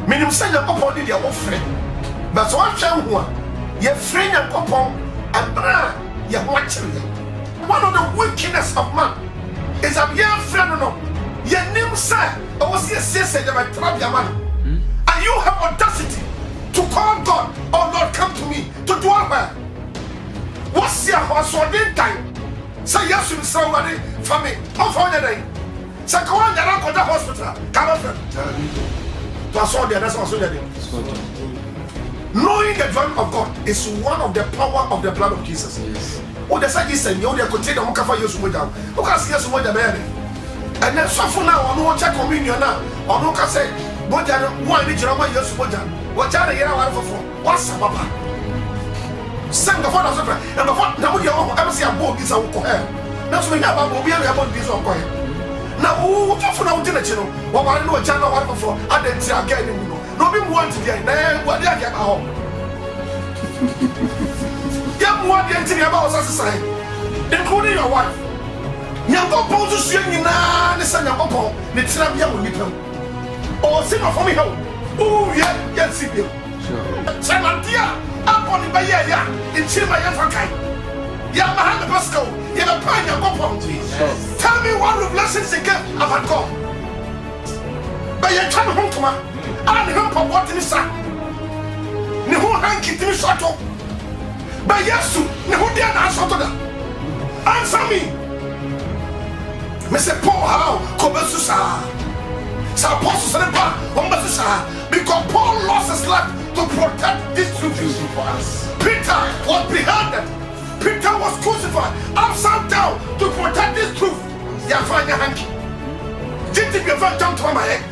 Minim say Nyankopɔn de dia wo frɛ. But so ahwɛ ho a ye frɛ Nyankopɔn abra ye ho akyere. One of the wickedness of man is that ye frɛ no ye nim say o was ye say the trabia man. And you have audacity to call God, oh Lord, come to me to dwell where? What's your house or did time? Say yes to somebody for me. How far are they? Say go on, you're not going to hospital. Come on, to us all there, that's also there. Knowing the dwelling of God is one of the power of the blood of Jesus. Yes. Oh, the second said, you can take the Muka for you to down. Who can see us more than and then suffer now, or no check communion now, or no can say, what one did you know what you're supposed to? What are you for? What's up, Papa? Send the father and the father. Now you ever see a boat is a hair. That's when you have a mobile about this or coin. Now, who for now did you know? What I know a channel one before, I didn't say again. No, be one today. Now, what did I get home? Young one getting about society, including your wife. Young couple to see you now, the son of Papa, the Trump young people. Or sing for me home. Oh, yeah, yes, see you. Samatia, upon the Bayaya, in Chima Yafakai. Yamaha Pasco, Yamapanya Gopon. Tell me one of blessings again about God. By your time home to my, and help of what in son. No hanky to shut up. By Yasu, no dear answer. Answer me. Mr. Paul, how? Kobesusa. Because Paul lost his life to protect this truth for us. Peter was beheaded. Peter was crucified upside down to protect this truth. Yafanya hanky. Did you ever jump to my head?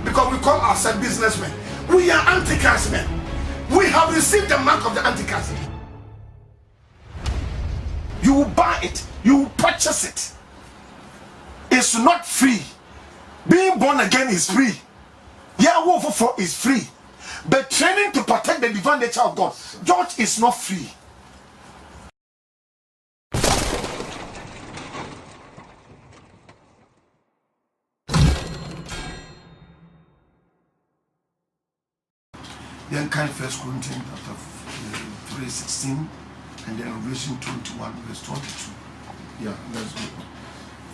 Because we call ourselves businessmen. We are antichrist men. We have received the mark of the antichrist. You will buy it. You will purchase it. It's not free. Being born again is free. Yahweh for is free. But training to protect the divine nature of God, George, is not free. Then kind 1 Corinthians chapter 3:16 and then Revelation 21 verse 22. Yeah, let's go.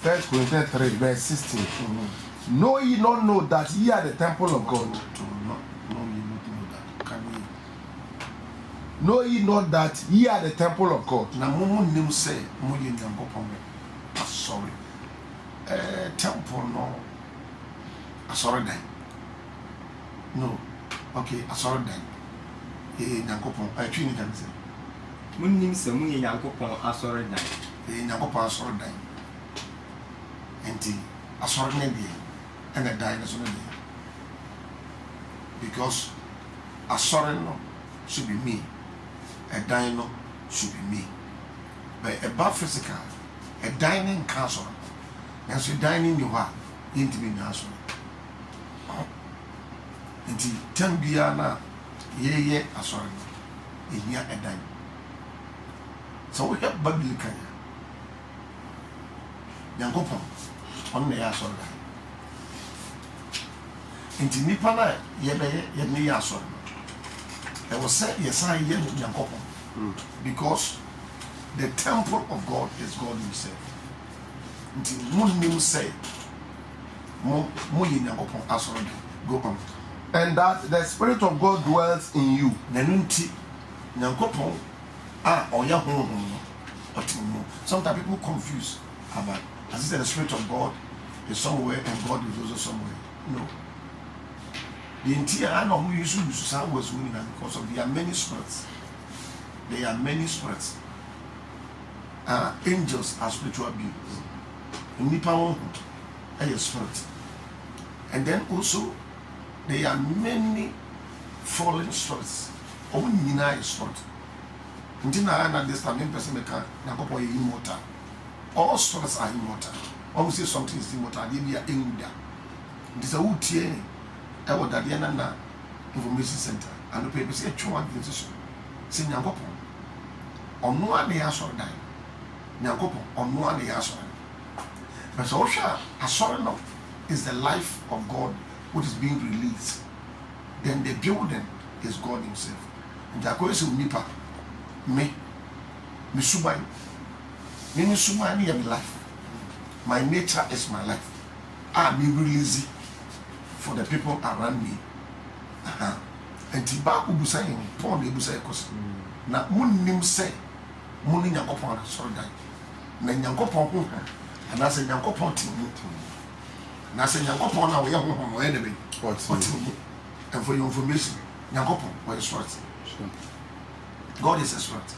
1 Corinthians 3 verse 16. Know ye not know that ye are the temple of God? Know ye not that ye are the temple of God? Na mumu nim say mo ye Nyankopon. Sorry. Temple no. Sorry then. No. Okay, sorry then. Nyankopon. I twi ni kan say. Mun nim say mo ye Nyankopon asori dan. Nyankopon asori dan. Enti asori na die. And the dying is only because a sorry no should be me, a dying no should be me. But about physical, a dining castle, and so dining you are into me national. Until 10 biana, ye, a sorry, a year a dime. So we have Biblical Yankopon on the ass of Inti nipa na ye ne ya so no. I was said yes I ye Nyankopon. Because the temple of God is God himself. Inti mo nim say mo ye Nyankopon asoro. Go on. And that the Spirit of God dwells in you. Nanunti Nyankopon oya honhom no. Sometimes people confuse about as if the Spirit of God is somewhere and God is also somewhere. No. The entire no we use some words because of there are many spirits. There are many spirits. Angels are spiritual beings. Nipa a spirit. And then also there are many fallen spirits. Only is spirit. Until I understand the person that is immortal. All spirits are immortal. Almost say something is immortal. They are immortal. This is a wood I was at the end of the information center, and the paper said, "Chuan decision." Say Nyankopon. On no one they are sorry dying. Nyankopon on no one they are sorry. But so a sorry no is the life of God which is being released, then the building is God himself. And Jacob said, Nipa, me subai, me subai ni my life. My nature is my life. I be released for the people around me. And Tiba Ubusa him, Paul Ubusa Kos. Na munim say, Muni Yankopon, sorry, na Yankopon, and I say Yankopon to me. And I say Yankopon, now we are enemy. What? And for your information, Yankopon, where is right? God is a right.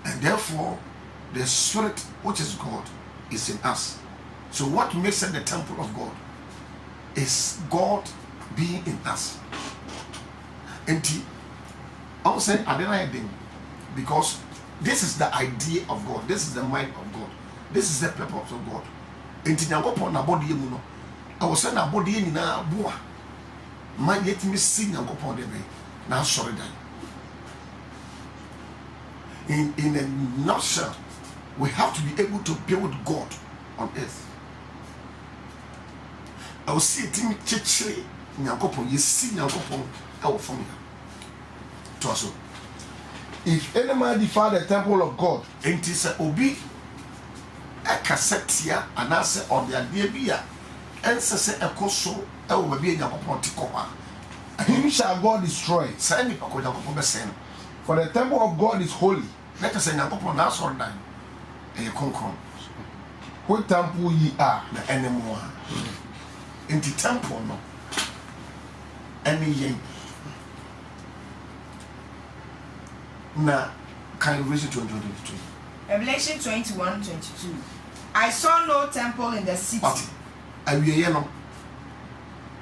And therefore, the Spirit, which is God, is in us. So what makes it the temple of God is God being in us. And I would say, I didn't think, because this is the idea of God, this is the mind of God, this is the purpose of God. And na body I was saying, na body na boa. My yet me sing Yankopon de me. Now sorry that. In a nutshell, we have to be able to build God on earth. I will see it in Chichi Yankopon, you see Yankopon, I will form you. So, if any man defile the temple of God, and it is a obi a cassette here, and I say, or the idea, and say a coso, I will be in Yankopon Tikoa. him shall God destroy. Send me a Yankopon send. For the temple of God is holy. Let us say Yankopon now so down. And you conquer. What temple ye are? The enemy. In the temple, no. Any yen. Now, can you read it to 22? Revelation 21:22. I saw no temple in the city. I will yellow.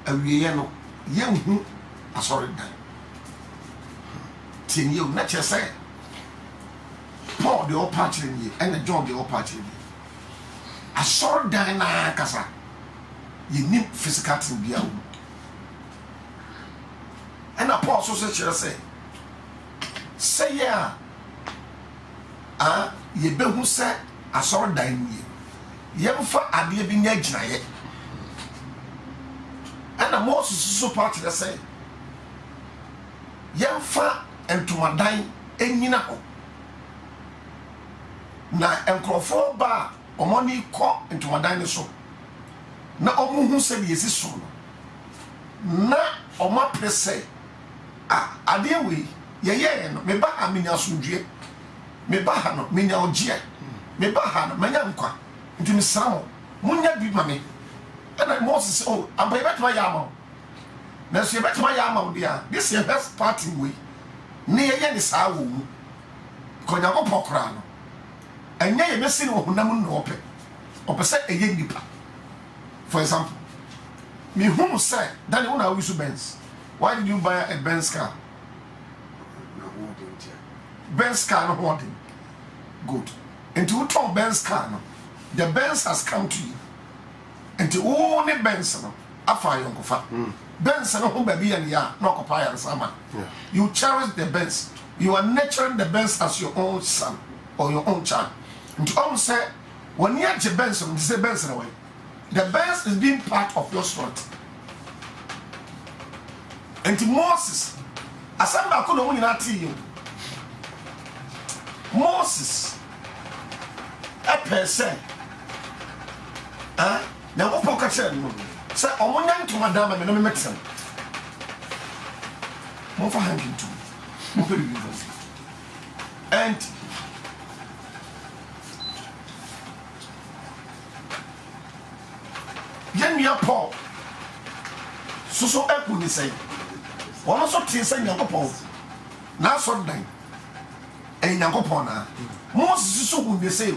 I will yellow. Young, I saw it down. 10 years, not just say. Paul the old party in you, and John the old party in you. I saw it down na kasa. You need physical to be out. And Paul so say yeah. You be who say I saw it down you. You for idea being a giant. And I'm also so party that say, young fa and to my dying, and you know. Na enkrofo ba omoni ko into madan so na omo hu se bi esi so na oma prese ade we ye no me ba amenya sundue me ba ha no menya ogie me ba ha no menya nkwa nti me sra munya bi ma me ana Moses oh abai betma ya ma na so betma ya ma dia this year first party we ne ye ni sa wo mu ko nya ko pokra no and yet, you see no honam no open. Or say a young nipa. For example, me whom say that you want to Benz. Why did you buy a Benz car? Benz car not wanting. Good. And to talk Benz car no. The Benz has come to you. And to only Benz no. Afa yon kofa. Benz no home baby and ya no kopaya and sama. You cherish the Benz. You are nurturing the Benz as your own son or your own child. And to say, when you have Benson, you say Benson away. The Benz is being part of your story. And to Moses, as I'm back on the one you, Moses, a person, now what pocket say, I'm one young to Madame and no medicine. More for hanging too. And Yemia Paul. So echo ni say. One also tin say Yankopon. Na so dan. En Yankopon na. Moses so hu dey say.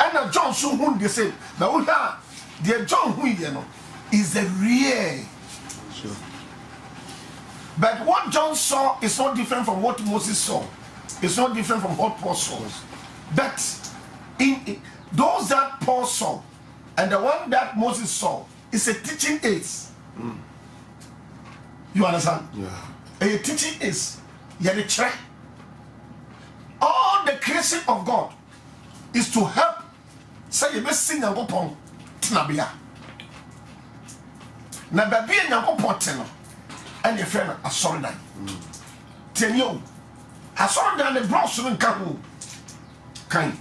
And John so hu dey say. Na wo ha the John hu here no is the real. Sure. But what John saw is not different from what Moses saw. It's not different from what Paul saw. But in those that Paul saw and the one that Moses saw is a teaching aid. You understand? Yeah. A teaching is all the creation of God is to help say you best sing and go pong tenabea na baabi a Nyankopɔn te no ɛne yɛfrɛ no asɔredan tiɛni o asɔredan ne brɔso no nka ho kan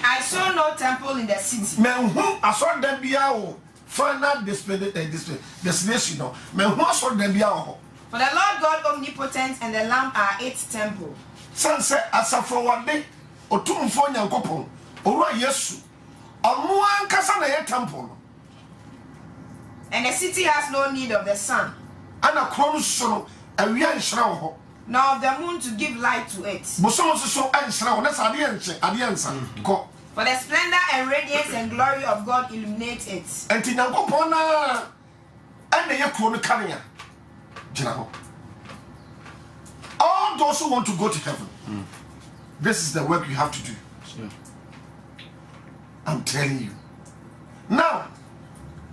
I saw no temple in the city. Menhu asɔredan biara wɔ final destination no menhu asɔredan biara wɔ hɔ. For the Lord God omnipotent and the Lamb are its temple. Sanse asafrowade otumfo Nyankopɔn owura Yesu ɔno ankasa na yɛ temple no. And the city has no need of the sun. Ana krom so no awia nhyira wɔ hɔ. Nor of the moon to give light to it. Bosom so anhyira wɔ na sa ade nsa kɔ. For the splendor and radiance and glory of God illuminate it. Enti Nyankopɔn na ɛna yɛ kuro no kanea gyina hɔ. All those who want to go to heaven, this is the work you have to do. Sure. I'm telling you. Now,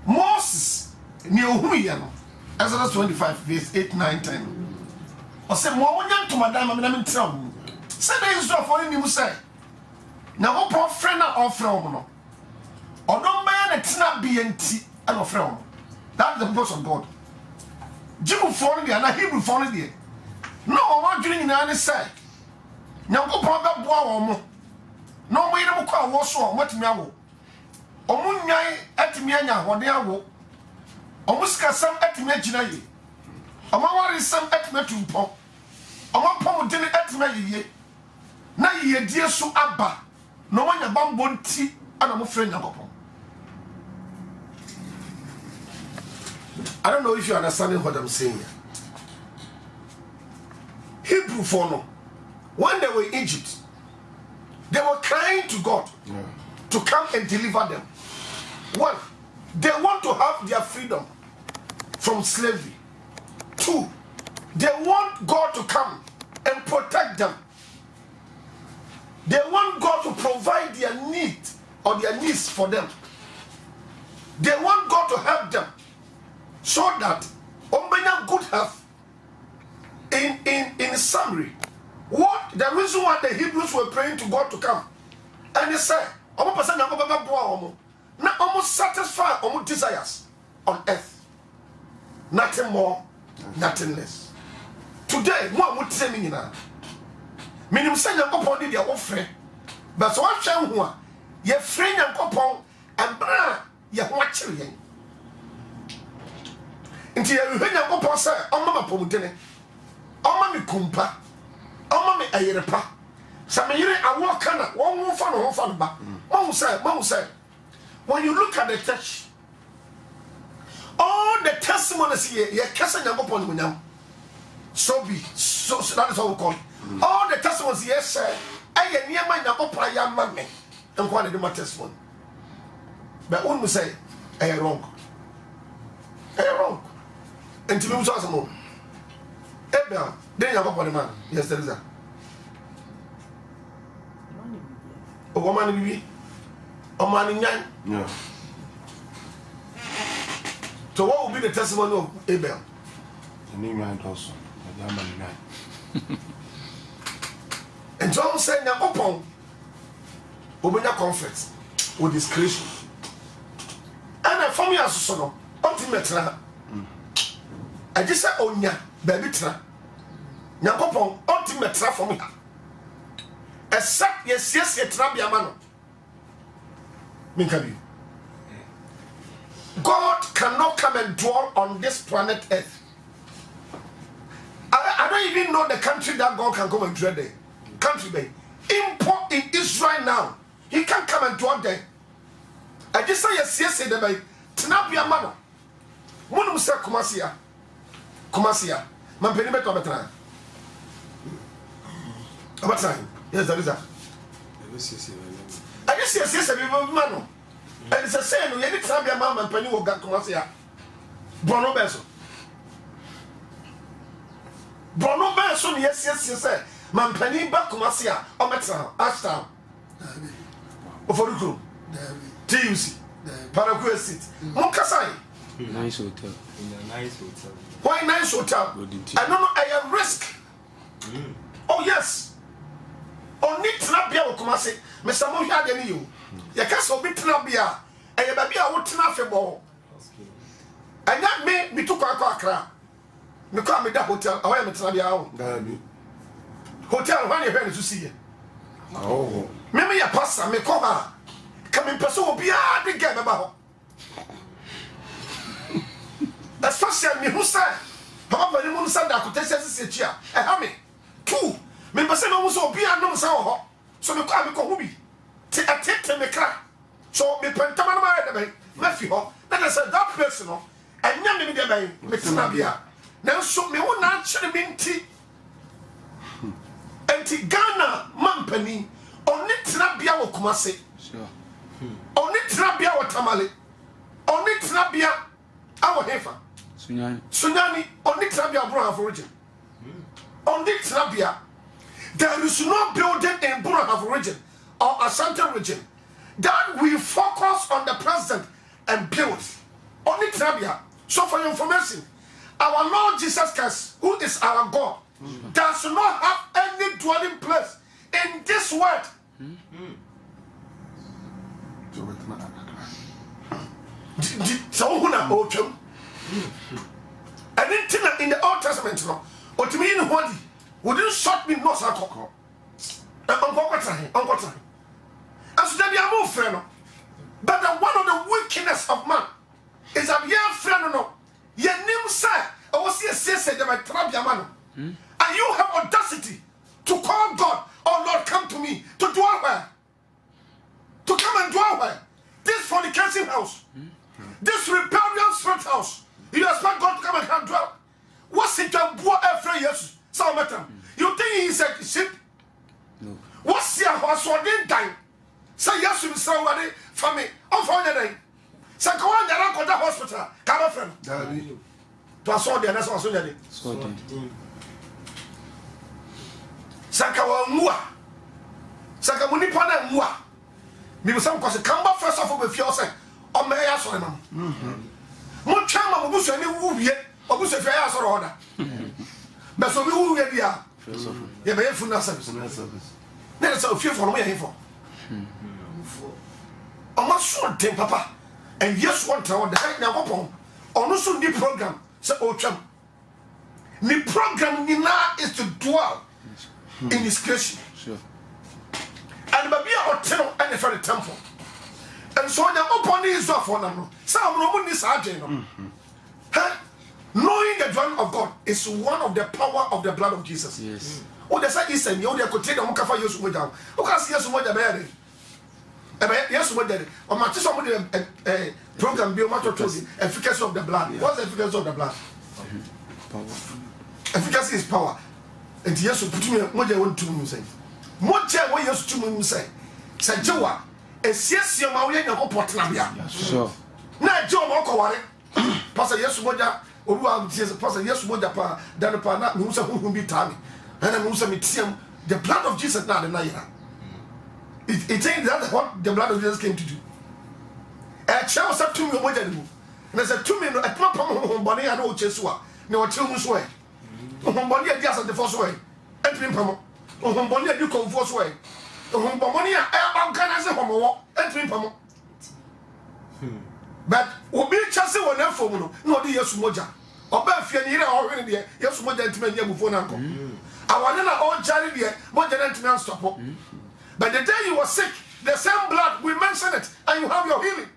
Moses, Exodus 25, verse 8, 9, 10. I said, Mwawonya to madam, I'm telling you. Say the Israel for him, say. Now, open friend or friend. Or no man, it's not BNT and a friend. That's the purpose of God. Jew for the and Hebrew for the. No, what doing in any say. Now, go pop boa. No way to call was so much meow. Omunyai etimianya hode awo. Omuska sam etimagina yi. Omawari sam etimatumpo. Omapom dene etimayiye. Na ye die so aba. No wanya bambo nti ana mo frɛ Nyankopɔn. I don't know if you understanding what I'm saying here. Hebrew for no. When they were in Egypt, they were crying to God to come and deliver them. One, they want to have their freedom from slavery. Two, they want God to come and protect them. They want God to provide their need or their needs for them. They want God to help them so that Ombenya good health. In summary, what the reason why the Hebrews were praying to God to come, and they said, now almost satisfy almost desires on earth. Nothing more, nothing less. Today, what would say me now? Meaning, say your couple did your offering, but so I shall one, your friend and couple, and bra, your watching. Until you hear your couple say, oh, Mama Pomutene, oh, Mammy Kumpa, oh, Mammy Ayerepa. Some year I walk on one more fun back. Mom said, when you look at the church, all the testimonies here, you're casting your upon me now. So be, so that is what we call it. All the testimonies here say, I am near my upper young man, and what my testimony. But one will say, I am wrong. I am wrong. And to me, was more. Ebel, then you have upon the man. Yes, there is that. A woman be a man in yan. Yeah. So what will be the testimony of Abel? The name I also. And John said, Upon open your comfort with discretion. And I found me as son, ultimately. I just said, oh, yeah, baby, Nyakopon, ultimate for me. Except yes, trabia mano. Minkabi. God cannot come and dwell on this planet Earth. I don't even know the country that God can come and dwell there. Country bay. Import in Israel now. He can't come and dwell there. I just say yes, the bay. Trabia mano. Munum say Kumasia. Man penny better better. About time. Yes, there is that. I just yes, man. And it's a saying, you need to have your mom and penny will get Kumasia. Bono Beso. Bono Beso, yes, man penny back Kumasia, or Metra, Ashtown. For the group. TUC. Paraguay City. Monkasai. Nice hotel. In a nice hotel. Why nice hotel? I don't know, I am risk. Oh, yes. On need trabia or Kumasi, Mr. Mohiad and you. Your castle be trabia. a wotena afebɔ ɛnya me to kwa akra me kwa me da hotel awaya me tena bia ho hotel hwan ye hwɛ ne so siye me ya pastor me kɔ ha ka me pɛso obi a de ga me ba ho especially me who say papa ni mu nsa da akotese sisi a ɛha me two me pɛsɛ me mu so obi a nom sa ho so me kɔ ho bi te atete me kra so me pentama na ma da bɛn ma fi ho na say that place no ɛnya me de bɛn me tena bia na so me wo na kyere me nti Ghana mampani oni tena bia wo Kumase oni tena bia wo Tamale oni tena bia awo hefa Sunyani oni tena bia Buranhafo region oni tena bia there is no building in Buranhafo region or Ashanti region that we focus on the president and build oni tena bia. So for your information, our Lord Jesus Christ, who is our God, does not have any dwelling place in this world. And in the Old Testament, what you mean, what wouldn't shot me no circle. Uncle, as they are more friend, but one of the wickedness of man is a young friend no. Your name say, I was here say that my trabia man. And you have audacity to call God, oh Lord, come to me to dwell where? To come and dwell where? This fornication house, this rebellion spirit house. You expect God to come and come dwell? What's it to boy every years? So matter. You think he's a sheep? No. What's your house or didn't die? Say yes to somebody for me. I'm for the day. Say go on the hospital. Come on, friend. To assault the next one. Saka wa mua. Saka muni pana mua. Mi be some cause come back first of all be fear say o me ya so na. Mo twa ma mo buso ni wu wie. O buso fe ya so ro da. Be so bi wu wie dia. Ye be fu na service. Na so fear for no ye for. O ma so den papa. And yes one time the head na popon. Ono so di program say o twam. Ni program ni na is to dwell in his creation. Sure. And baby hotel and for the temple. And so the open is off for them. Some Roman is agent. Knowing the dwelling of God is one of the power of the blood of Jesus. Yes. Oh, the side is saying you could take the Mukafa Yosu down. Who can see us what the bear? Yes, what did or much somebody a program be much told you efficacy of the blood. What's the efficacy of the blood? Power. Efficacy is power. And yes, put me what they want to say. What you want us to say. Say, Joa, a yes, your Maui and your Portnabia. Sure. Now, Joe Mokawari, Pastor Yesumoja, or who are Pastor Yesumoja, Danapana, Musa, who be Tammy, and then Musa Mitium, the blood of Jesus, not the Naira. It ain't that what the blood of Jesus came to do. A child said to me, what I do. And I said, 2 men at my home, Bonnie, and old Chesua, no 2 months away. Bonnie, just at the first way. Entering Pamo. Bonnie, you come first way. Bonnie, I organize a homo, entering Pamo. But we be chasing one for no, the Yasumoja. Or Bafia, already there, Yasumoja to me, Yamuphone uncle. I want to all Charlie there, more than to stop. But the day you were sick, the same blood, we mention it, and you have your healing.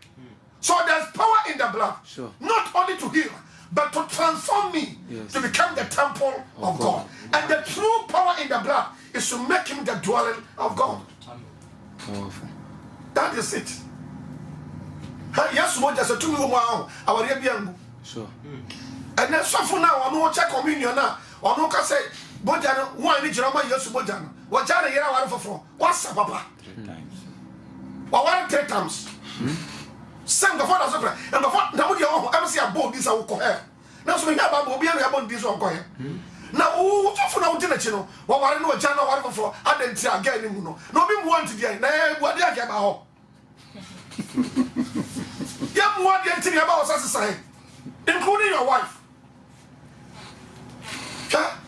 So there's power in the blood. Sure. Not only to heal, but to transform me to become the temple of God. And the true power in the blood is to make him the dwelling of God. Powerful. That is it. Yes, what does a 2 million our Arabian. Sure. And then suffer now, on no check communion now, or no can say, Bojano, one in Jeremiah, yes, Bojano. What are the year for? What's up, Papa? 3 times. Well, 1 3 times. Same the father supper. And the father, now you ever see a boat this I will call her. Now, so we have a boat, about this one. Now, who for now dinner, you know, what I know a channel, whatever for, I didn't say again, no, no, be one to get, what they get about. Young one, you're thinking about society, including your wife.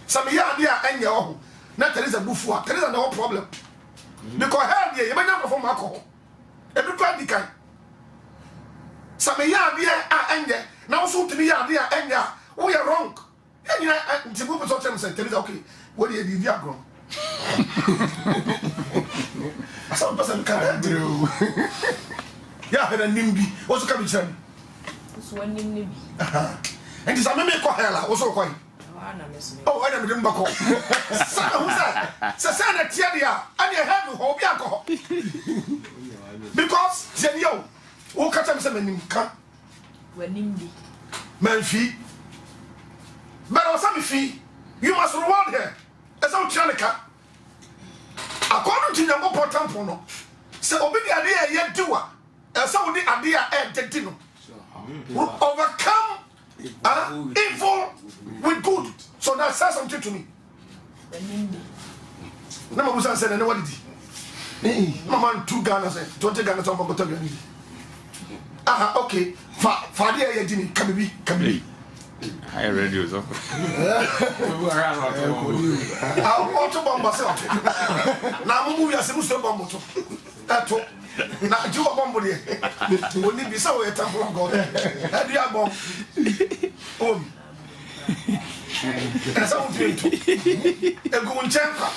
Some year and your own. Not there is a buffo, there is no problem. Because hell, you may not perform alcohol. Everybody can. some yard anya now so to be yard anya we are wrong and you know so them say okay what do you go some person can do yeah and nimbi also come to so when nimbi and this ameme ko hela also kwai oh I am dem bako sa na tia dia and you have ho bi akọ because jenio wo kata me say manim ka wanimbi manfi but osami fi you must reward her esa o tia ne ka according to your temple no say obi di ade ye diwa esa wo di ade a dedi no overcome evil with good. So now say something to me. Nama busa say na what did mama 2 Ghana say 20 Ghana so go to Ghana. Aha okay fa dia ye dini kabibi high radio so auto bomba say na mu ya se muso bombo to eto na jiwa bombo de woni bi say we temple of God e dia bomb esa mo tinto e go nchenka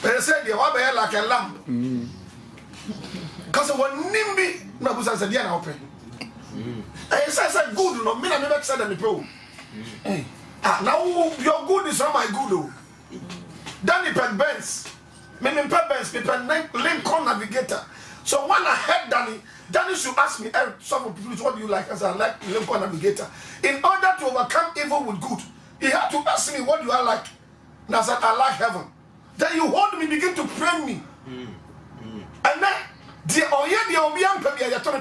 e say dia wa be like a lamp cause when nimbi na busa say dia na open e say good no me na me be say dem pro now your good is not my good oh Danny Pen Benz me Pen Benz me Pen Lincoln Navigator so when I heard Danny should ask me some of people what do you like as I like Lincoln Navigator in order to overcome evil with good he had to ask me what do I like and I said I like heaven then you hold me begin to pray me and then the obian pebia ya tono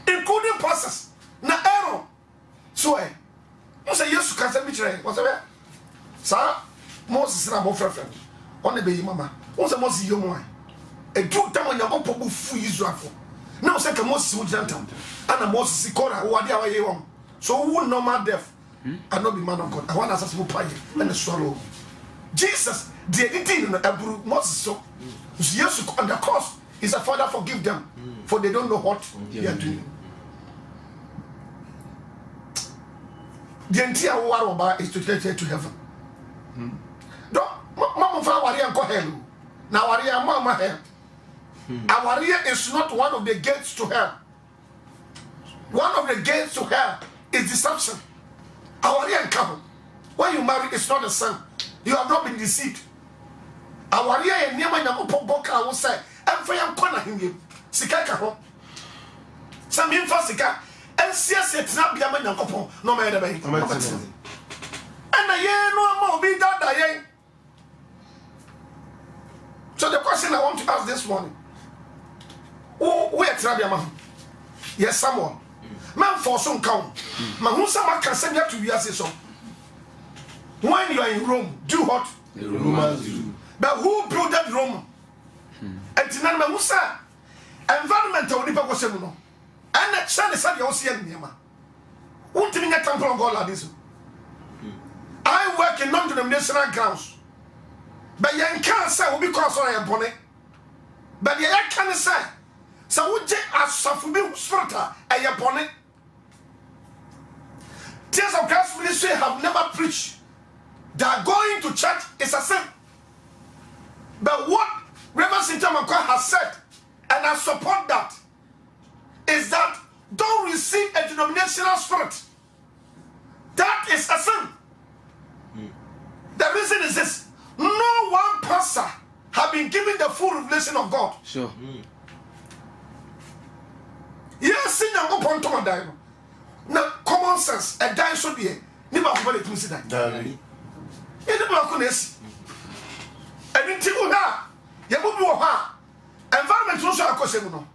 including process na error so you say yes can say me try what's that sir Moses na mo friend on the be mama won say Moses yo mo e do tam on yakon pobu fu Israel for now say ka Moses wo jantam ana Moses kora wo ade awaye won so who normal death and not be man of God I want us to pay and swallow Jesus the editing na abru Moses so yes on the cross is a father forgive them for they don't know what they are doing the entire war is to get to heaven don't mama fa warrior ko hell na warrior mama hell a warrior is not one of the gates to hell one of the gates to hell is deception a warrior come when you marry it's not a son you have not been deceived a warrior e niam anya ko boka wo say emfa yam kona himye sika ka ho some infa sika NCS etina bia ma nyankopon no ma yede bayi ana ye no ma obi dada ye so the question I want to ask this morning who etina bia ma yes someone man for some count ma hu sama ka semia to wiase so when you are in Rome do what the Romans do but who built that Rome etina ma hu sa environment o nipa ko semu no and the Chinese said you see Niama. Won't mean a temple of God like this. I work in non-denominational grounds. But you can't say because I am born. But you can't say so would you as Safubi Sprota and your bonnet? Tears of God's ministry have never preached that going to church is a sin. But what Reverend Sintamakwa has said, and I support that, is that don't receive a denominational spirit. That is a sin. The reason is this: no one pastor have been given the full revelation of God. Sure. Yes, sin and go to my dialogue. Now, common sense, a die should be a never able to see that. You never could see. And in Tibuha, you will be a environment also a question.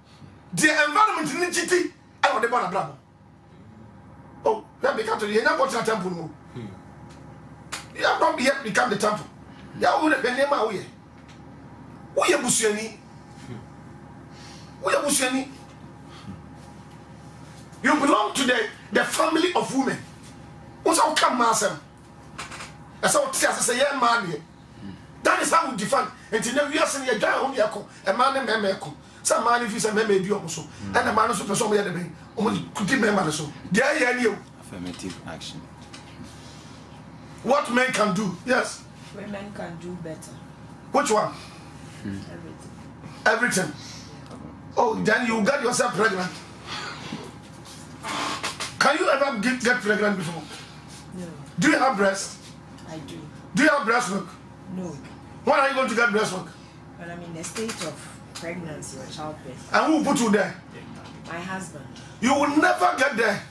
The environment in Chiti, I want the Bona Bravo. Oh, that become to the Yanapota temple. You have not yet become the temple. You would have been named away. We are Busiani. We are Busiani. You belong to the family of women. What's our come, master? That's how Tias say, young man. That is how we define. And to know we are saying a guy on Yako, a man and Mamako. Some man if you say maybe you also. And the man also person where the be. Could remember so. There you. Affirmative action. What men can do? Yes. Women can do better. Which one? Everything. Oh, then you get yourself pregnant. Can you ever get pregnant before? No. Do you have breast? I do. Do you have breast milk? No. When are you going to get breast milk? When I'm in the state of pregnancy or childbirth. And who put you there? My husband. You will never get there.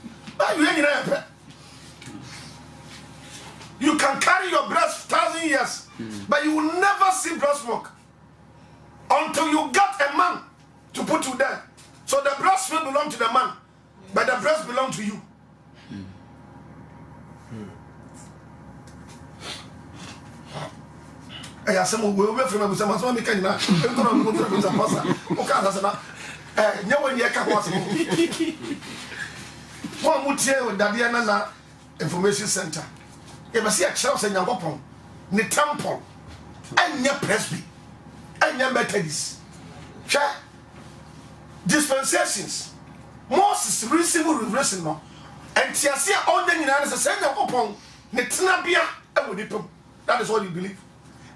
You can carry your breast 1,000 years, but you will never see breast milk until you get a man to put you there. So the breast will belong to the man, but the breast belong to you. I have some way from some of the can one would tell with Dadiana Information Center. You must see a church in Yangopon, the temple, and your presby, and your Methodist. Dispensations. Most receive revelation, and Tiasia on the United States upon Netanabia and Wodipum. That is what you believe.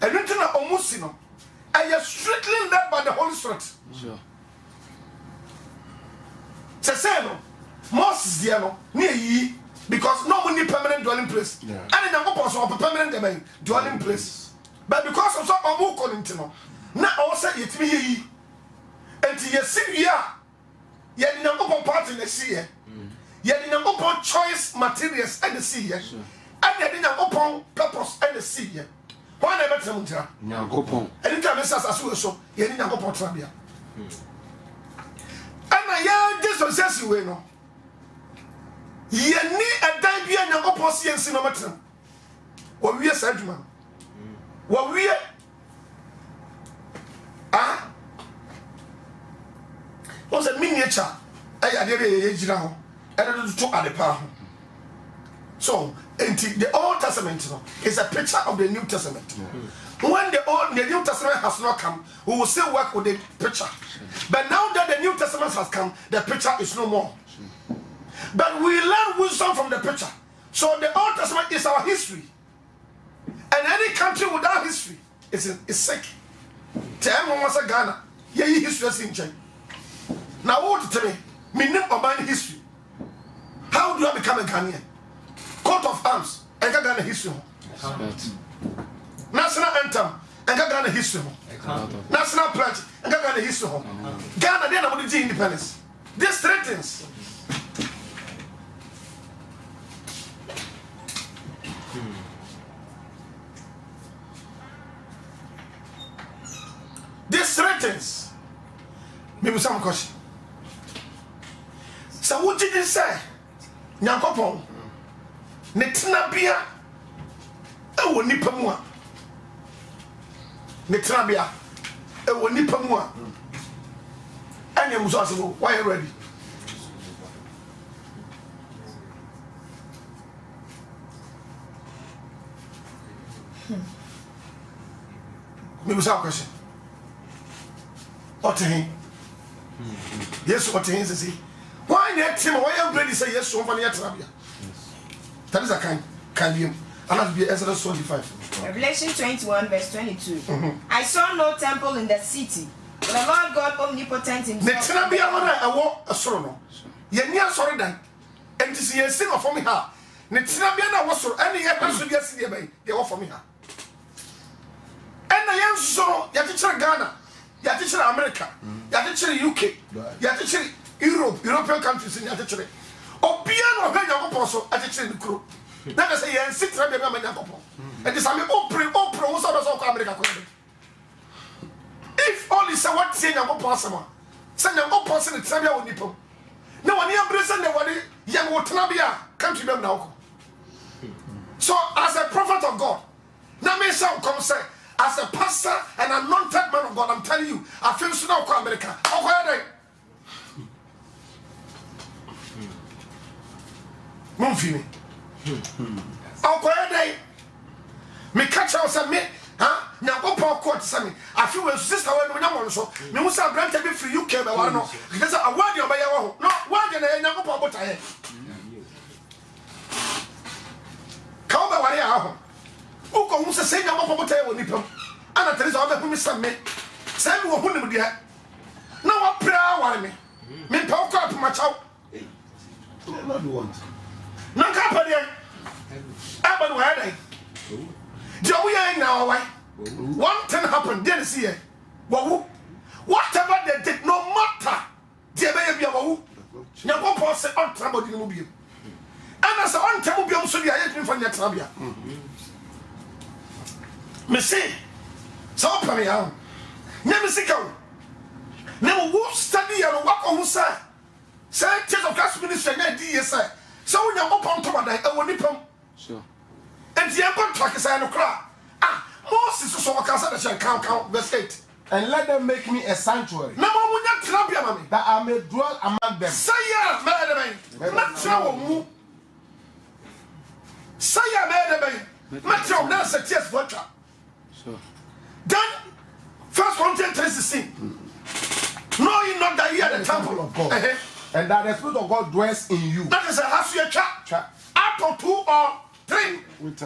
And written almost, and you're strictly led by the Holy Spirit. Sure. Seseno, Moses Diano, near ye, because no money permanent dwelling place. And in the opposite of a permanent dwelling place. But because of some more calling now also it me and to see ya, yet in a part in the sea, yet in a open choice materials and the sea, and yet in an open purpose and the sea. Why never tell me? Anytime it's as well, so yet in a open trabia. And I just says you know. Ye need a debut and your opposite cinematon. What we are said, man. What we are. Ah? Was a miniature. I did a age now. And I took at the power. So, the Old Testament is a picture of the New Testament. When the New Testament has not come, we will still work with the picture. But now that the New Testament has come, the picture is no more. But we learn wisdom from the picture. So the Old Testament is our history. And any country without history is sick. Tell me what's a Ghana. Yeah, history is in change. Now what to tell me? Me name of my history. How do I become a Ghanaian? Coat of arms. And Ghana history. National anthem. And Ghana history. National pledge. And Ghana history. Ghana then about the independence. These three things. These three things. Maybe some question. So what did you say? Nyankopon. Netinabia. Ewo nipa mu a. Netinabia. Ewo nipa mu a. Anya muso asebo. Why are you ready? Maybe some question. What he? Yes, what he says. Why not him? Why am ready say yes? So many Netinabia. That is a kind you. And that be Exodus 25. Revelation 21 verse 22. I saw no temple in the city, but the Lord God omnipotent himself. Netinabia wana ewo asoro no. Ye ni asoro dan. Enti si ye sin of me ha. Netinabia na wasoro ene ye kwaso dia si dia bai. Ye wo for me ha. Ena ye nsoro ya tikire Ghana, ya tikire America, ya tikire UK, ya tikire European countries in ya tikire. Obia no hwa Nyankopon so atikire ni kuro. Na ka say ye sitra be ma Nyankopon. And this am opre wo so so ko America ko. If only say what say Nyankopon asema. Say Nyankopon say Netinabia woni pom. Na woni embrace na woni ye wo Netinabia country be na wo. So as a prophet of God, na me say come say as a pastor and anointed man of God, I'm telling you, I feel so now to America. Me catch us me, nyankopɔn court sɛ me afi wɔ sister wɔ no nyamɔ no so me hu sɛ abrante bi free UK bɛ ware no kete sɛ award yɛ ɔbɛyɛ wɔ ho no ward na yɛ nyankopɔn botaeɛ ka wo bɛ ware a ho wokɔ hu sɛ sɛ nyankopɔn botaeɛ wɔ nipa mu ana tɛre sɛ wobɛhu me sɛ me sɛ me wɔ ho nimdeɛ na wapra ware me mempɛ wo kɔ apemakyɛw na nka pɛdeɛ ɛbɛ no wɔyɛ dɛn deɛ woyɛ nyinaa wɔwae one thing happened deɛ ne si yɛ wɔwo whatever they did no matter deɛ bɛyɛ bia wɔwo nyankopɔn sɛ ɔntena bɔde no mu biom ɛna sɛ ɔntena mu biom so deɛ yɛtumi fa nyɛ tena bia mese sɛ wopɛ me a nyɛ me sika wo na wo study yɛ no woakɔ ho sɛ Church of Christ ministry nyɛ di yɛ sɛ wo nyankopɔn ntɔmadan ɛwɔ nipa mu and the empire track is a cry. Moses is so count verse 8. And let them make me a sanctuary. No more that I may dwell among them. Say ya, madam. Not trouble. Say ya, madam. Not trouble. That's a tears for trap. Then, 1 Corinthians 3:16. Know ye not that ye are the temple of God, and that the Spirit of God dwells in you. That is a house your trap. Out of 2 or 3,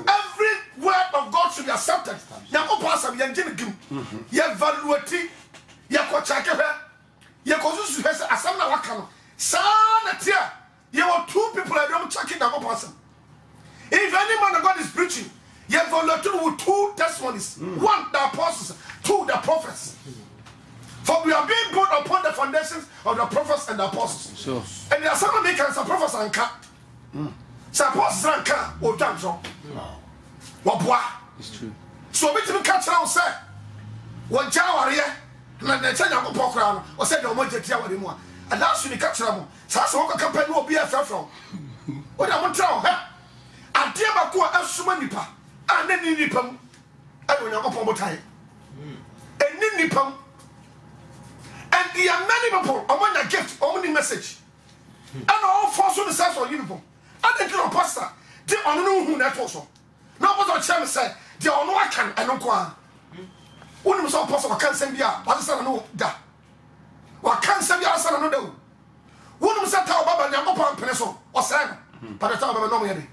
every word of God should be accepted. Yako pastor, yanjini gim, ya valuati, ya ko chakebe, ya ko susu hese asamna wakano. Sana tia, you are 2 people that don't check in yako pastor. If any man of God is preaching, you valuati with 2 testimonies. 1 the apostles, 2 the prophets. For we are being built upon the foundations of the prophets and the apostles. Sure. And there are some Americans and prophets and cat. Say apostles and cat or dance on. It's true. So we can catch around say what Jawari and the China Pokran or said no more Jawari. And now should catch around. Sasa company will be a fair from. What I want to tell her. I dear Bakua Asumanipa and then Nipum. I will not go for time. And Nipum. And there are many people among the gift, only message. And all force on the sense of uniform. And the little pastor, they don't know who that also. Now, what I tell say, they don't know I can, I don't know. One of the apostle, I can't send you out, but I said, no, that. What can't send you out, I don't know. One of them said, Baba, you're not pencil or Sam, but I tell them no way.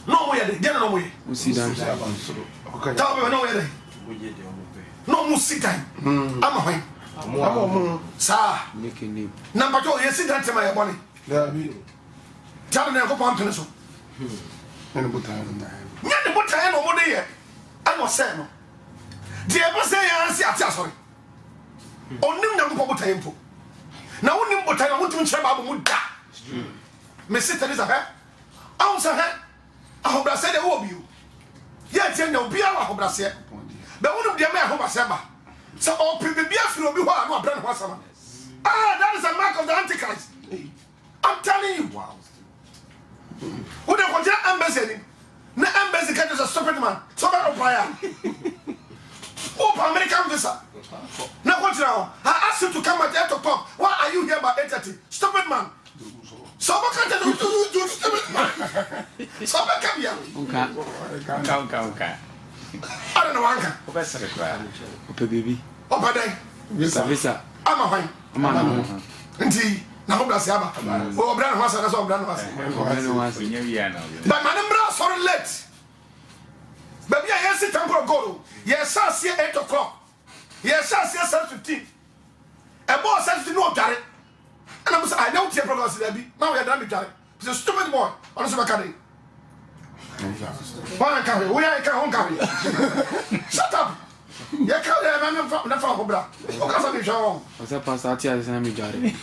No way, get no way. We see that. Tell me no way. No more sit time. I'm a home. Sir, Making name. number 2, you sit down to my body. Tell me, go on pencil. Yan the butter and over there. I was saying, dear, was say, I say, sorry. Only young people time. Now, only what I want to share about Muda. Miss Teresa, I was a head. I hope I said, I hope you. Yet, you know, be our hope I said. But one of the men who was ever. So, all people be a few of you are not brand was summer. Ah, that is a mark of the Antichrist. I'm telling you. Wow. Who the one embassy? No embassy is a stupid man. So that fire. Oh, American visa. Now what now? I asked you to come at 8 o'clock. Why are you here by 8:30? Stupid man. So what can you do, stupid man? So what can you? Okay. I don't know, Anka. Okay, baby. Oh, but then, Visa. I'm a fine. I'm Indeed. Now, that's Yaba. Oh, Brand was and so Brand was. But my number is sorry late. Baby, I see temple of God. Yes, I see 8 o'clock. Yes, I see 7:15. A boss says to know Gary. And I'm saying, I don't hear progress, Debbie. Now we are done with Gary. He's a stupid boy. On the carry. Why can't we? We can't carry. Shut up. You can't have a from Bra. Because I'm wrong. What's up, Pastor? Tia, I'm Jari.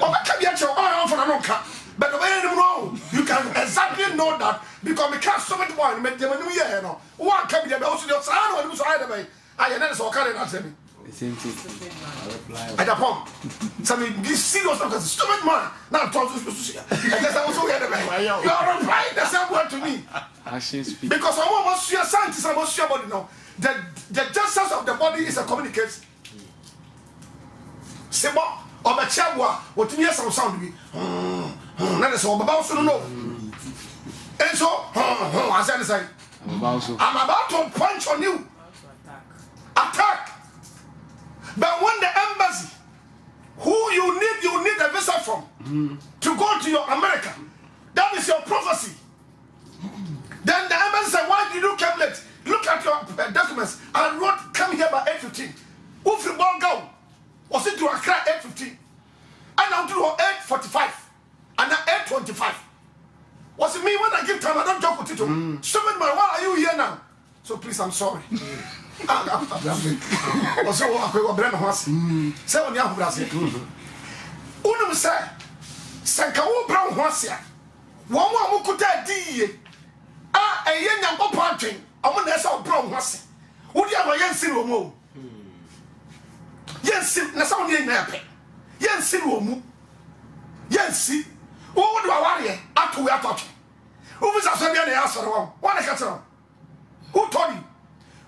Oh, I can't get your own for a car. But the way you know, you can exactly know that because we can't so much more. Make them a new year. One can be the also your son or who's either way. I never saw carrying that same. Same thing. At a pump. Something this serious because it's stupid man. Now, talk to you. I guess I was so the way. You are replying the same word to me. Action speak. Because I want to see a scientist, I want to see about it now. The justice of the body is a communication. Simple. Or my child, what you some sound to be. That is all about to know. And so, I said, I'm about to punch on you. Attack. But when the embassy, who you need a visa from to go to your America, that is your prophecy. Then the embassy said, why did you come late? Look at your documents. I wrote, come here by 8:15. Who from Bongo? Was it to Accra 8:15? And now to 8:45. And now 8:25. Was it me when I give time? I don't joke with it. Summon my, why are you here now? So please, I'm sorry. Was so I brand horse. Say on your Brazil. Unum say, Sankawo Brown horse. One more could die. Ah, a young opponent. I'm going to say brown horse. Would you have a young sin? Yes, Nassau near Nappy. Yes, sin. Yes, see. What do I worry? After we are talking. Who was a Sunday answer? One I got wrong. Who told you?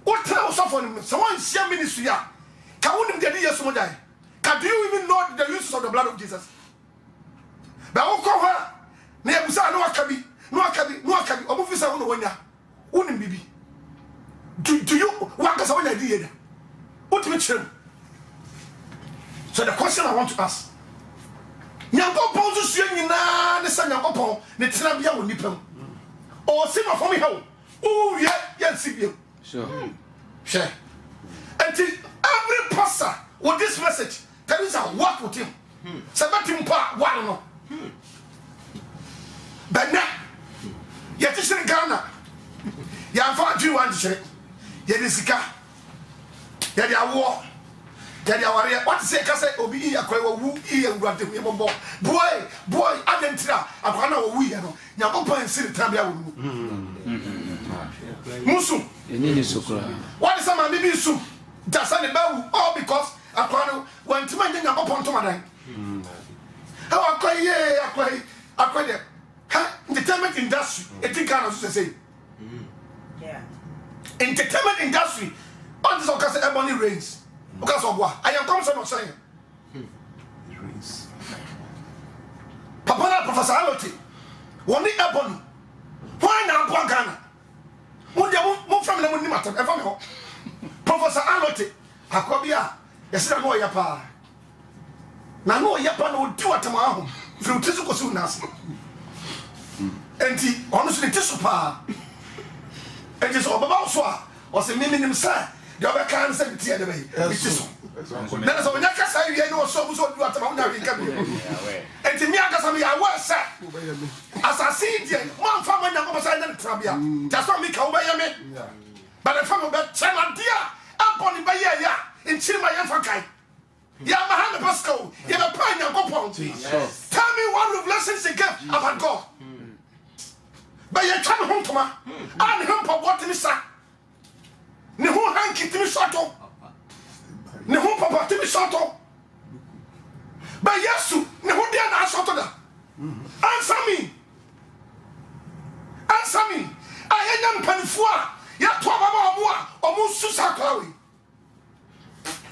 What tells us on someone see ministry? Can one of the years someone die? Can you even know the uses of the blood of Jesus? But I'll call her. Nebusa no akabi, no akabi, no akabi. Obufisa uno wanya. Unim bibi. Do you want us when I did? What to mention? So the question I want to ask. Nyankopon so sua nyina ne sa Nyankopon ne tena bia wo nipam. O si no for me how. Oh yeah, yes sibio. Sure. Share. Until every pastor with this message, there is a work with him. Sabatim pa one no. But now, yet is in Ghana. Ya fa ju wan chere. Ye disika. Ya dia war. What say ka say obi iya kwa wu iya ngurade mu yebombo boy adentira akwa na wu iya no Nyankopon nsiri tabia wo mu musu Eni ni sokra. what is am bibi su dasa ne bawu all because akwa no wantima nya Nyankopon to madan how akwa de ha entertainment industry etika so say Yeah. entertainment industry all this okase ebony rains. Because of what? I am confident of saying. Papa na Professor Aloti. One day ebony. Why na Papa Ghana? One day mo from the money matter. Ever me ho. Professor Aloti. Akobia. Yes na no ya pa. Na no ya pa no di watama ho. From tisu ko su nas. Enti honestly tisu pa. Enti so baba so a. O se mimi say. The other can say it here, it is so. Then so when you can say you know so do at about now you can be. And to me, I guess I was sir. As I see it, one family number side and Trabia. Just not me come by me. But the family bet China dear upon the ya in Chima Yanfakai. Yamaha Pasco, you have a pine and go. Tell me one of lessons they get about God. But you come home to me and him for what in his sack. Ne ho hanki timi soto ne ho papa timi soto ba yesu ne ho dia na soto da answer me ayenya mpanifo a ya to baba omo a omo susa klawe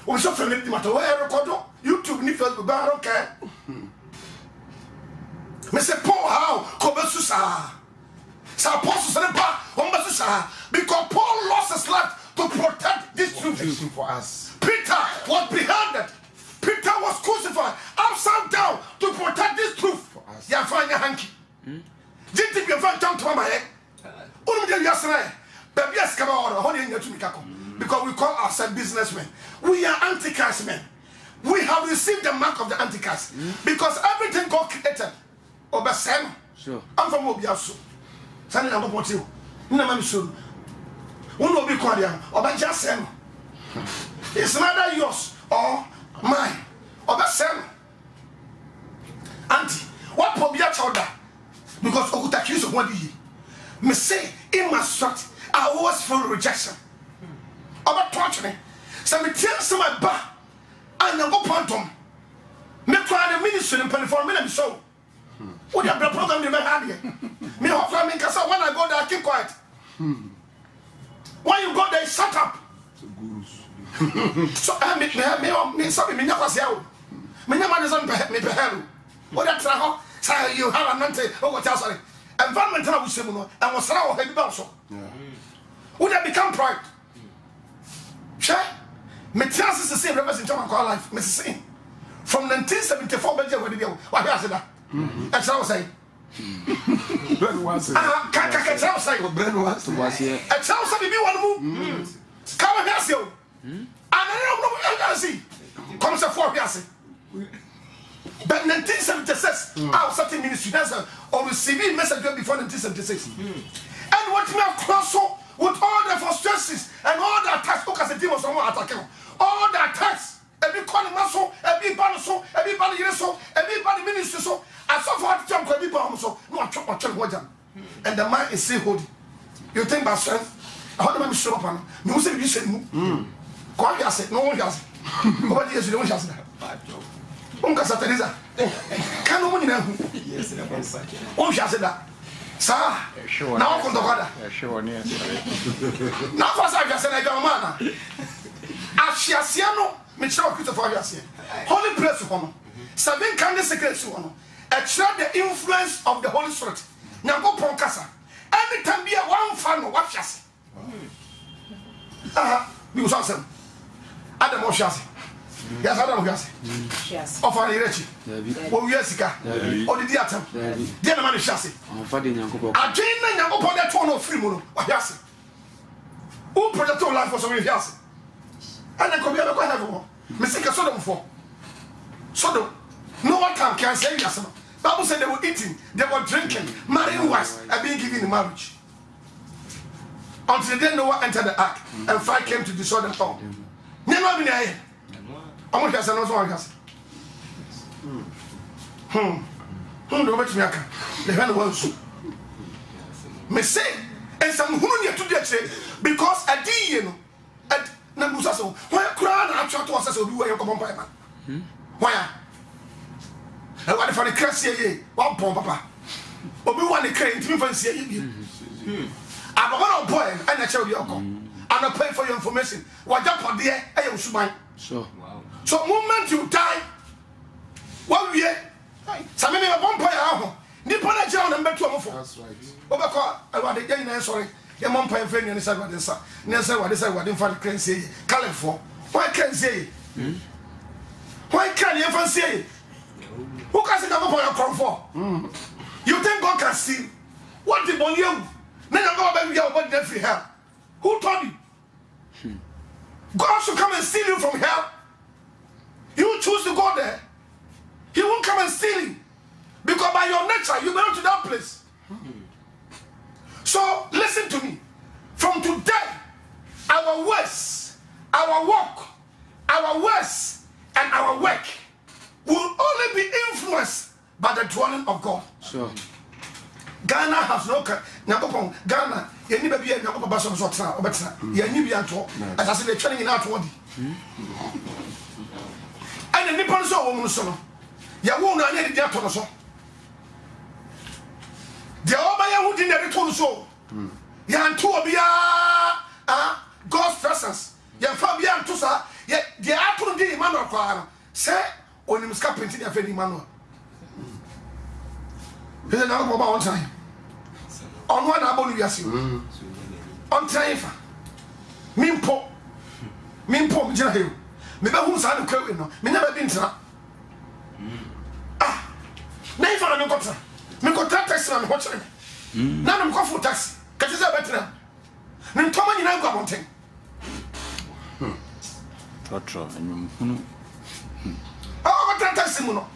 o so fele di mata we record YouTube ni Facebook ba ro ke me se Paul how ko be susa sa apostle se pa o be susa because Paul lost his life to protect this truth for us. Peter was beheaded. Peter was crucified upside down to protect this truth for us. Ya fanya hanky. Did you find down to my head? Because we call ourselves businessmen. We are antichrist men. We have received the mark of the antichrist because everything God created. Obesem. Sure. I'm from Obiasu. Sani na bopo tiwo. Nna ma misuru. One will be called or just send. It's neither yours or mine. Or the same. Auntie, what Pobia told her? Because I could accuse of what he me say in my strut, I always feel rejection. About torturing. So me tell some my back and I go pantom. Me cry the ministry in 24 minutes so. What you have the program in my hand here? Me offer me because when I go there, I keep quiet. When you go there, shut up. So me sorry, me never say oh. Me never doesn't me behave. What that traho? Say you have a nante. Oh, what else? Environment na wusi mu no. And was rawo hebi ba so. would have become pride. Share? Metias is the same representation of our life. Mrs. From 1974, what has it? That's what I was saying. Brand was A child said, "Be one move." Come and ask you. And I don't know see. Comes a 4 years. But 1976, I was certain ministry. That's or receiving message before 1976. And what me across with all the frustrations and all the attacks, because the demons are attacking. All the attacks, every calling muscle, every banner so, everybody so, everybody ministry so. I saw for the jump, everybody so. No, I chop my child. And the man is still holding. You think about strength? I want to show up on no say you said go here say no one has what is you don't has that unka sataniza can no money na yes na pensa on has that sa na on do kwada sure ne na for say you say na ga man na ahyiase no me chere Christopher ahyiase holy place ho no 7 can the secrets ho no extra the influence of the Holy Spirit na go pon kasa anytime be one fan no what has because awesome. Adam Oshasi. Yes, Adam Oshasi. Yes. Offer the rich. Oh, yes, or the diatom. Dear man, Shasi. I didn't know upon that one of free mono. Yasi. Who project your life for some years? And I could be able to have one. Mr. Sodom for Sodom. No one can say yes. Bible said they were eating, they were drinking, marrying wives, and being given in marriage. Until then Noah entered the ark and fire came to destroy them all. Never been here. I'm going to say no one has. Don't make me a the hand was. Me say, and some who need to do because I did, you know, at Namusaso, why crown and actual to us as we were come on by man? Why? I want to find a crash here, one pump, papa. But we want to crane to me for the I'm a boy, and I tell you, and I pay for your information. What up there? I am Subai. Sure. So, moment you die, 1 year, some men are one point. Nippon John and Beto. That's right. Obaka, I want to get sorry. Your mom pay friend and said what they said. Nessa, what they said, what they find can say. Call for. Why can't say? Why can't you ever say? Who can say never for your come for? You think God can see? What the bonnie? Then you go back your body free hell. Who told you? God should come and steal you from hell. You choose to go there. He won't come and steal you. Because by your nature, you belong to that place. So listen to me. From today, our words, our walk, our words, and our work will only be influenced by the dwelling of God. Sure. Ghana has no Nyakopon. Ghana, you need to be a Nyakopon Basso or better. You need to be a talk. As I said, they're training in our 20. And the Nippon so woman so. You won't know any dear to so. The Obaya who didn't return so. Yan two of God's presence. Yan Fabian Tusa, yet the Apple de Emmanuel. Say, when you scarp into the Fedi Emmanuel. Here's another about one time. On one abon we ask you. On time. Mimpo, Jahill. Maybe who's on the crowd, no. Me never been to Never on the copter. Me got that taxi on the watcher. None of coffee taxi. Catch us a better. Then come on, you know, go on thing. Oh, that taxi, Muno.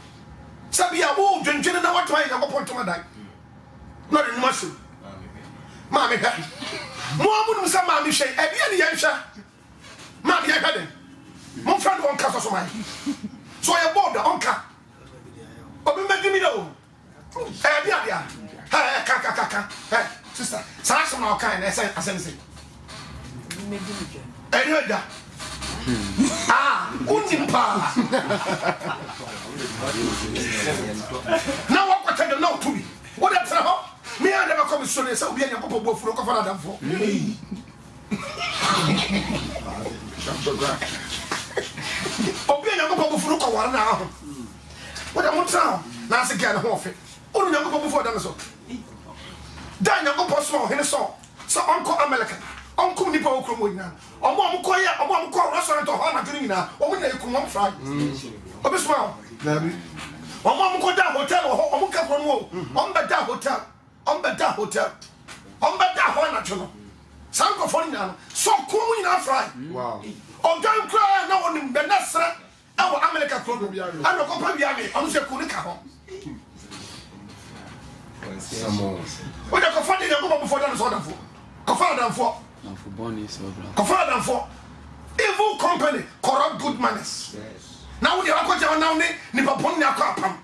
Sabia, oh, Jenna, what way I want to my die. Not in muscle. Mammy, more some mammy say, and the answer. Mammy, I had it. My friend won't cast us on mine. So I bought the onka. But we make me know. Yeah. Hey, sister, Sash on our kind, as I say. And you heard that. Unimpa. Now what can you know to me? What that's about? Me, I never come to show you, so be a couple of for them for. Obey a couple of fruit one now. What I want now, Nancy get a horse. Only a couple before them so. Dan, you go small in a song. So Uncle American. onkum nipa okro mo nyina omo ko restaurant o ha na dwene nyina omo na ekum om fry obesma Nabi. omo ko da hotel o omo ka kro mo omo be da hotel omo be da hotel omo be da ho na dwene sanko fo nyina so kum nyina fry Wow. ogan kra na wonim be na sra awo America kro no ana ko pa bia me omo se ku ni ka ho oja ko fa de ko mo fo da so da fo ko fa da fo Now for Bonnie, so blah. Kofada for evil company, corrupt good manners. Yes. Now we are going to now ni papon ni akwa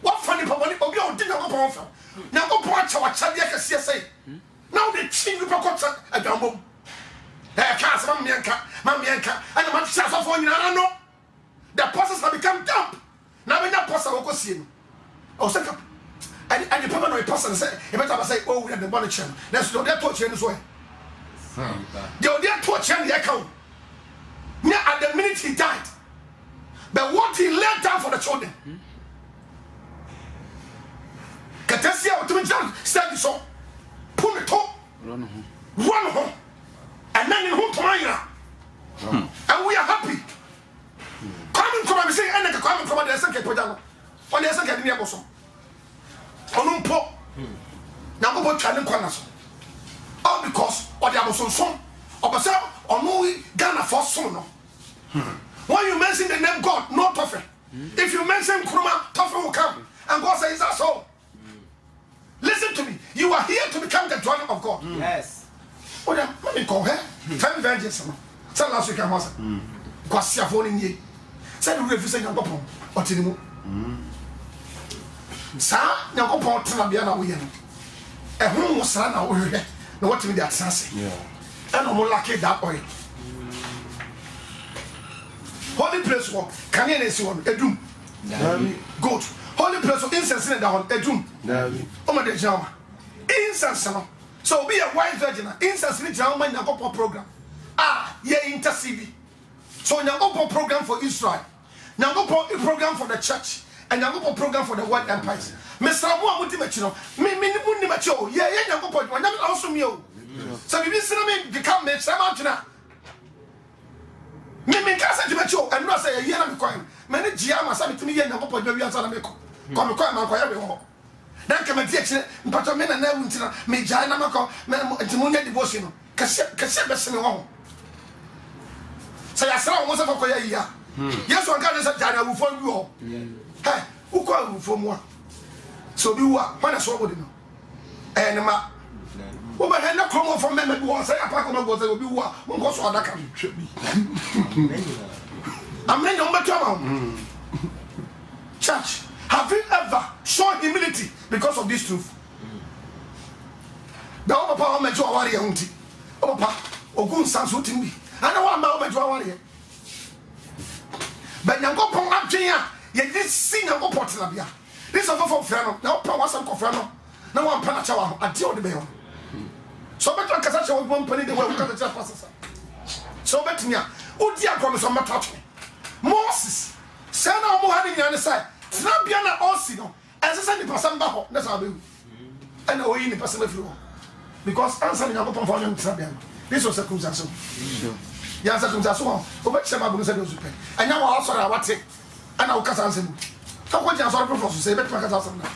what funny papon obi o di na ko pon fa. Na ko pon acha wa chade ka sie sei. Now the chin you pako cha adambo. Ka sa ma mienka. And ma cha so for nyina no. The pastors have become dumb. Now we na pastor wo ko sie no. O se ka. And the papa no pastor say, e better say oh we are the money chain. Let's do that touch any so. The other torch and the account. Now at the minute he died, but what he laid down for the children. Katasia otumijan said so. Pull it up, Run home. run home, and then in home tomorrow. And we are happy. Coming from me saying, and the coming from the second pojano. On the second near bosom. On po. Now go challenge corners. All because of the Aboson, or Basel, or no Ghana for son. When you mention the name God, not Toffe. If you mention Kuruma, Toffe will come. And God says, that's all. Listen to me. You are here to become the dwelling of God. Yes. Oh, yeah, let me call her. Tell me vengeance. Tell last week I was. Because you are falling here. Say the refuse and go home. Or Tinimu. Sir, now go home. Tinabiana, we are. A home was son. Now what me that sense? Yeah. And I'm lucky that oil. Holy place walk. Can you see one? Edum. Nabi. Good. Holy place of incense in that one. Edum. Nabi. Oh my dear, incense. So be a white virgin. Incense in the man Nyakopo program. Yeah, intercede. So Nyakopo program for Israel. Nyakopo program for the church. And Nyakopo program for the world empires. Mr. Abu Mutimachino, me macho, yeah, Nyakopo, when I'm also me. So we see me become me, Samantina. Me casa to macho, and not say a year of coin. Many Giama sent to me, Nyakopo, you are Sanamico. Come coin, my coin. Then come a teacher, but a man and never me, Janamako, Timunia devotion. Cassette home. Say, I saw most of a coya. Yes, one got a Jana who phone you all. Hey, who call you for more? So you are when I saw what you know. And ma, woman had no come from men who was a pack of was a be one was on that can trip me. I'm not number two. Church, have you ever shown humility because of this truth? The upper power made you a warrior, auntie. Opa, Ogun Sans with me. I know I'm a warrior. But you go pon up here, you did see no portalabia. This is a for Frano, now power some cofrano. No one panachawa until the bell. So better Casacha with one penny the way we got the just passes. So better me, oh dear, promise on my touch me. Moses, send our more having on the side. Snabiana Osino, as I said, the person baho, that's how I do. And the way in the person of you. Because answering our phone in Sabian. This was a circumstance. Yes, circumstance. Over Samabu said, and now also I want it. And I'll cast answer. How much I saw the professor say, better cast answer.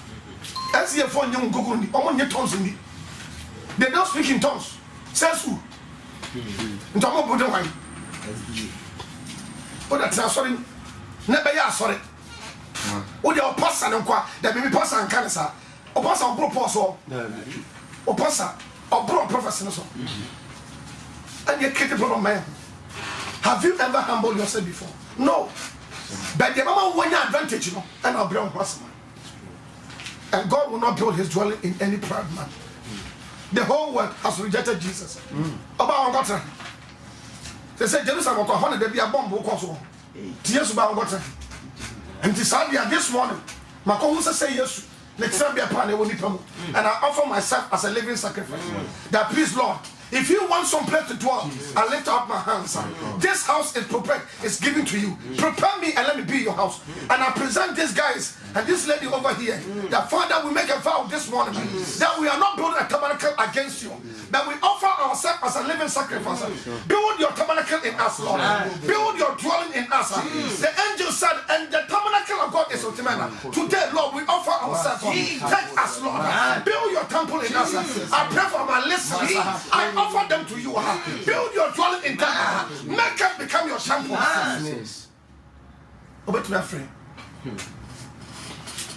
As your phone, young Google, on your tongues in me. They don't speak in tongues. Says who? In Tomo Buddha wine. But that's sorry. Never ya sorry. Oh, your pastor and qua, that may be pastor and cancer. Or pastor or proposal. Or pastor or bro professor. And you're capable of man. Have you ever humbled yourself before? No. But the mama want your advantage, you know, and I'll bring person. And God will not build his dwelling in any proud man. The whole world has rejected Jesus. About God. They said Jerusalem will come, there be a bomb will cause. Tears about God. And decided this morning, my co-host say yes. Next time be a pan, and I offer myself as a living sacrifice. That please, Lord, if you want some place to dwell, I lift up my hands. This house is prepared, it's given to you. Prepare me and let me be your house. And I present these guys and this lady over here. That Father, we make a vow this morning that we are not building a tabernacle against you, that we offer ourselves as a living sacrifice. Build your tabernacle in us, Lord. Build your dwelling in us. The angel said, and the tabernacle of God is ultimate. Today, Lord, we offer ourselves. Take us, Lord. Build your temple in us. I pray for my listeners. I offer them to you. Build your dwelling in them. Make us become your temple. Over to my friend.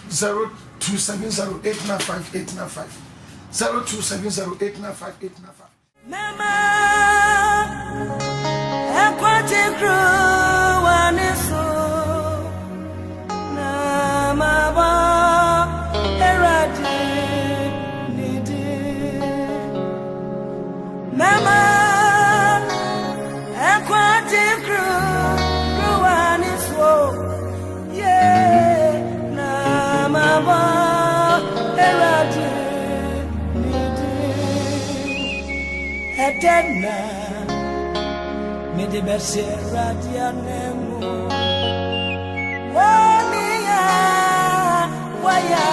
0270895895. 0270895895. Mama, ekwatibru wanisu na maba eradi nidi. Mama, ekwatibru wanisu na maba eradi. Eterna, me de bercera dianemo. Waya, waya.